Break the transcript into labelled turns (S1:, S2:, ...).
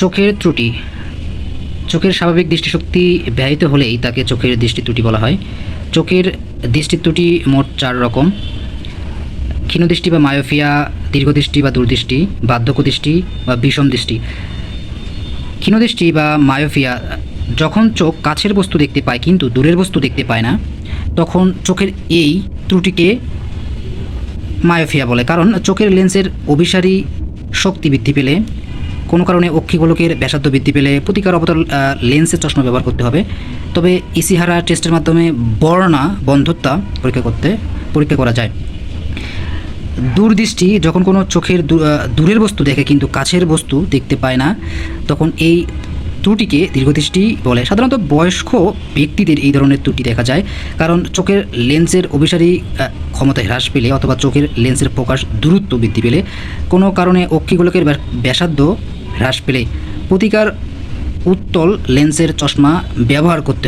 S1: চোখের ত্রুটি। চোখের স্বাভাবিক দৃষ্টিশক্তি ব্যাহত হলেই তাকে চোখের দৃষ্টি ত্রুটি বলা হয়। চোখের দৃষ্টি ত্রুটি মোট 4 রকম: ক্ষীণদৃষ্টি বা মায়োপিয়া, দীর্ঘদৃষ্টি বা দূরদৃষ্টি, বার্ধক্য দৃষ্টি বা বিষম দৃষ্টি। ক্ষীণদৃষ্টি বা মায়োপিয়া, যখন চোখ কাছের বস্তু দেখতে পায় কিন্তু দূরের বস্তু দেখতে পায় না, তখন চোখের এই ত্রুটিকে মায়োপিয়া বলে। কারণ চোখের লেন্সের অভিসারী শক্তি বৃদ্ধি পেলে, কোনো কারণে অক্ষিগোলকের ব্যাসার্ধ বৃদ্ধি পেলে প্রতিকার অবতল লেন্সের চশমা ব্যবহার করতে হবে। তবে ইসিহারা টেস্টের মাধ্যমে বর্ণা বন্ধত্ব পরীক্ষা করা যায়। দূরদৃষ্টি, যখন কোনো চোখের দূরের বস্তু দেখে কিন্তু কাছের বস্তু দেখতে পায় না, তখন এই ত্রুটিকে দীর্ঘদৃষ্টি বলে। সাধারণত বয়স্ক ব্যক্তিদের এই ধরনের ত্রুটি দেখা যায়, কারণ চোখের লেন্সের অভিসারী ক্ষমতা হ্রাস পেলে অথবা চোখের লেন্সের ফোকাস দূরত্ব বৃদ্ধি পেলে, কোনো কারণে অক্ষিগোলকের ব্যাসার্ধ হ্রাস পেলে প্রতিকার উত্তল লেন্সের চশমা ব্যবহার করতে হবে।